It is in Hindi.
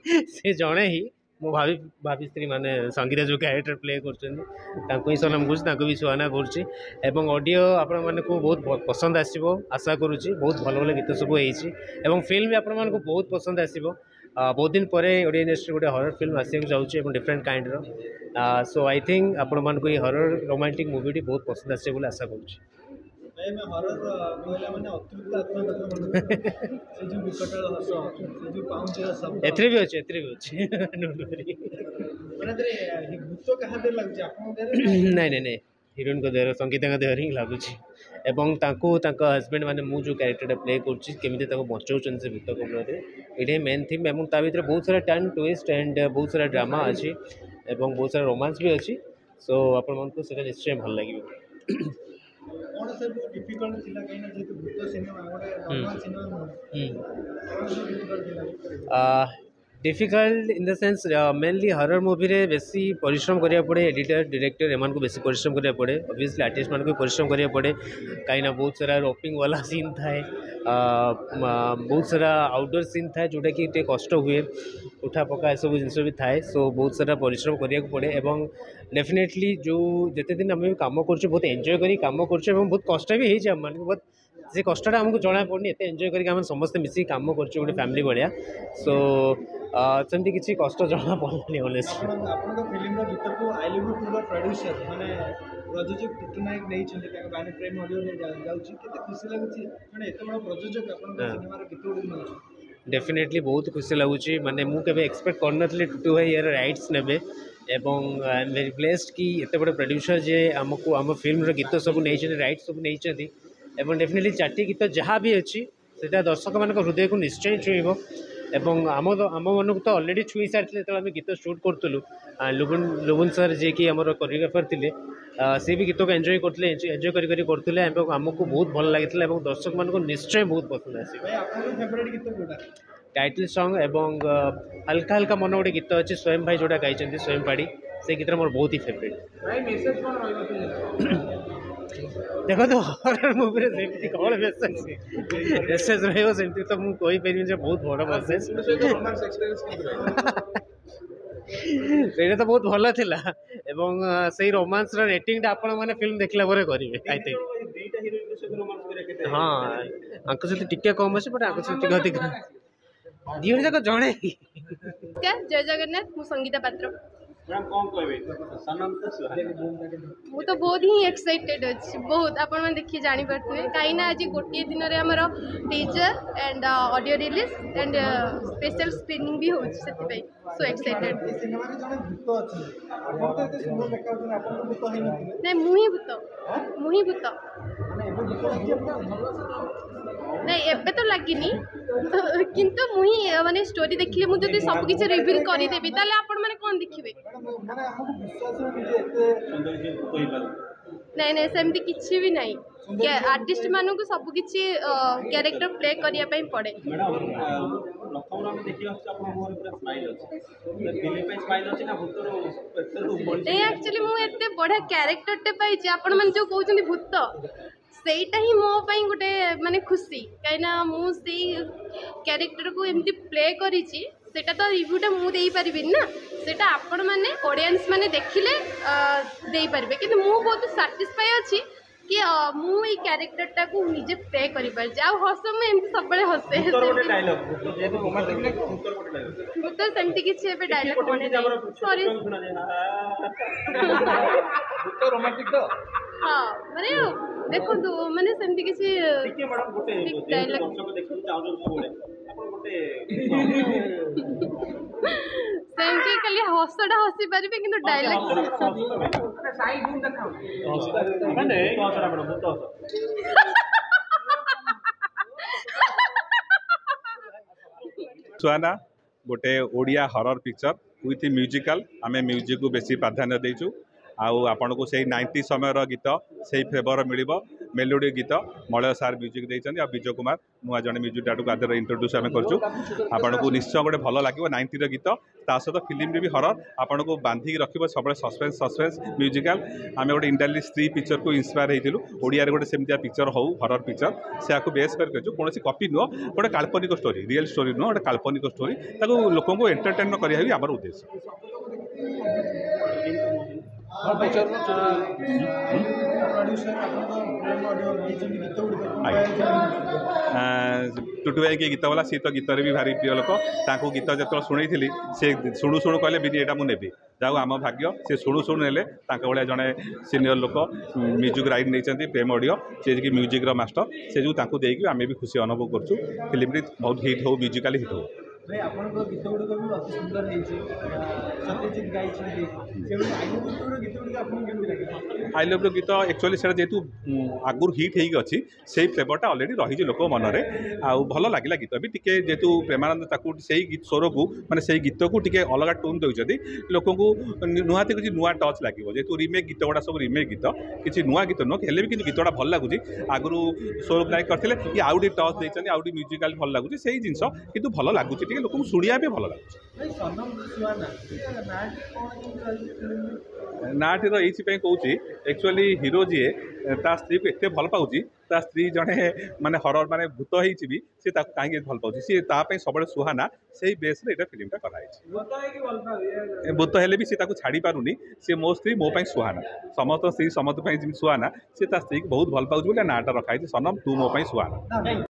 से जड़े ही मो भाभी स्त्री माने संगीता जो कैरेक्टर प्ले कर सलाम करुँच भी सुहाना करुँच ऑडियो आपण मानक बहुत पसंद आसो आशा करुँच बहुत भल भल गीत सब हो फिल्म भी आपण मानक बहुत पसंद आसो बहुत दिन पर ओडिया इंडस्ट्री गोटे हरर फिल्म आसक जाऊँगी different kind so I think आपण मानक ये हरर रोमांटिक मूवी बहुत पसंद आसे आशा करुँच एथरे भी अच्छे नहीं नहीं नहीं हिरोइन को देहर संगीता देहर ही लगुच हजबैंड माने मु जो कैरेक्टर प्ले करमी बचाऊँ से भूत कबल ये मेन थीम भर बहुत सारा टर्न ट्विस्ट एंड बहुत सारा ड्रामा अच्छी बहुत सारा रोमांस भी अच्छी सो आपण निश्चय भल लगे difficult in the sense mainly horror movie रे बेसी परिश्रम करिया पड़े एडिटर डायरेक्टर एमान को बेसी परिश्रम करिया पड़े ऑब्वियसली आर्टिस्ट मान को परिश्रम करिया पड़े कहीं बहुत सारा रोपिंग वाला सीन थाए बहुत सारा आउटडोर सीन थाए जोटा कि कष्ट हुए उठा पका ए सब जिन भी थाए सो बहुत सारा परिश्रम करिया पड़े एवं डेफिनेटली जो जिते दिन आम कम कर बहुत एंजॉय करी काम कर बहुत कष्ट भी होम मान बहुत से कष्टा आमको जना पड़नी एत एंजॉय करके समस्त मिसिक कम कर गोटे फैमिली भाया सो सेमती किसी कष्ट जना पड़ानी ऑनेस्टली डेफिनेटली बहुत खुशी लगुच माने मुझे एक्सपेक्ट करनी टुटू भाई यार राइट्स ने एवं आई एम वेरी ब्लेस्ड कि एत बड़े प्रोड्यूसर जे आमको आम फिल्म गीत सब नहीं राइट सब नहीं एवं डेफिनेटली 4टी गीत जहाँ भी अच्छी से दर्शक मान हृदय को निश्चय छुईब एवं आम मानक तो अलरेडी छुई सारी जो आम गीत सुट करूँ लुबुन सर जी कि आम कोरियोग्राफर थे सी भी गीत को एंजॉय करते एंजॉय करते आमको बहुत भल लगी दर्शक मान निश्चय बहुत पसंद आस टाइटल सॉन्ग एवं हल्का हल्का मन गोटे गीत अच्छे स्वयं भाई जोटा गाई स्वयं पाड़ी से गीत मोर बहुत ही फेवरेट देखो तो हरर मूवी सेमती कौन मेसेज रही तो मुझे कहीपर बहुत बड़ मेसेज से तो बहुत भल था एवं से रोमांस रेटिंग आपण मैंने फिल्म देखला करेंगे आई थिंक हाँ सहित टिके कम अच्छे बट सहित अधिक दिहर जाक जड़े जय जगन्नाथ मु संगीता पात्र मु तो बहुत ही एक्साइटेड अच्छी बहुत आप देखिए जानीपे कहीं आज गोटे दिन में आमर teaser and audio release and special screening भी हो सो एक्साइटेड नहीं मुही भूत नहीं एबे तो लगिनी किंतु मुही माने स्टोरी देखिले मु जदी सब किछ रिवील करि देबी ताले आपण माने कोन देखिबे नहीं नहीं सेमती किछि भी नहीं आर्टिस्ट मानू को सब किछि कैरेक्टर प्ले करिया पई पड़े एक्चुअली मु एते बढ़िया कैरेक्टर टे पाई आपण माने जो कहउछन्ती भूत सेटा ही मो पाई गोटे माने खुशी कहीं मुझे कैरेक्टर को एमती प्ले करिछि सेटा तो रिव्यूटा मु देई परिबिन ना सेटा आपण माने ऑडियंस माने देखिले देई परिबे कि मु बहुत सैटिस्फाई अछि कि मु ई कैरेक्टरटा को निजे प्ले करि पर जाउ हस मु एमती सब बळे हसे गोटे डायलॉग जेतु रोमांटिक ने उत्तर गोटे डायलॉग तो सेमती किछि एबे डायलॉग कोने सॉरी उत्तर रोमांटिक तो हां माने देखो तो माने सेमती किछि ठीक मैडम गोटे डायलॉग दर्शक देखि चाहू बोले आपण गोटे सेमती खाली हसटा हसी पारिबे किंतु डायलॉग माने साइड गुण देखाउ माने हसरा मैडम बहुत हस सुहाना गोटे Odia horror picture with musical आम म्यूजिक को बेसी प्राधान्य देचु आपन को से 90 समय गीत से फेवर मिल मेलोडी गीत मलय सार म्यूजिक देते आ विजय कुमार नुआ जन म्यूजिक डायरेक्टर आदर इंट्रोड्यूस आम करूँ आपन को निश्चय गोटे भल लगे 90 गीत ता सहित फिल्म भी हरर आपन को बांधिक रखिए सब सस्पेंस म्यूजिकाल आम गोटे इंडियन स्त्री पिक्चर को इन्स्पायर होलु ओडिया गोटे सेमतिया पिक्चर हो हरर पिक्चर से बेस कर कौन कॉपी नुह गोटे काल्पनिक स्टोरी रियल स्टोरी नुह गोटे काल्पनिक स्टोरी लोक एंटरटेन कराया आम उद्देश्य टुटु भाई के गीत वाला सी तो गीत भी भारी प्रिय लोक गीत जो शुणी से शुणु शुणु कहले भी यहाँ मुझे नेबी जाऊ आम भाग्य से शुणु शुणु नेले भाया जड़े सीनियर लोक म्यूजिक राइट नहीं प्रेम ऑडियो से कि म्यूजिक मास्टर से जो देकी आम भी खुशी अनुभव करूँ फिल्म बहुत हिट हो म्यूजिकाली हिट हो भाई आपन गीत गुड़िक भी अति सुंदर सत्यजित गाई आई लव गीत एक्चुअली से जेहतु आगुर हिट होगी से फ्लेवरटा अलरेडी रही लोक मन में आउ भल लगे गीत भी टी जेहतु प्रेमानंद से गीत स्वर को मैंने से गीत को टी अलग टोन देते लोक नुहाती किसी नुआ टच लगे जेहतु रिमेक गीत गुड़ा सब रिमेक गीत किसी नुआ गीत नुह हेल्ले भी कि गीत गुड़ा भल लगुच आगु स्वर नायक करते कि आउ टच देते आउ म्यूजिकाल भल लगुच से जिनस कि भल लगुच लोक शुणा भी भल लगुच नाटी ये कहूँ एक्चुअली हिरो जी ता स्त्री को एत भल पाँच ता स्त्री जड़े माने हरर माने भूत होती सी कहीं भल पाँच सी सब सुहाना से बेस फिल्मटा कराई भूत हेले भी सी छाड़ी पारुनी सी मो स्त्री मो सुहाना समस्त स्त्री समस्त सुहाना सी स्त्री को बहुत भल पाँच नाटा रखाई सनम तू मो सुहाना।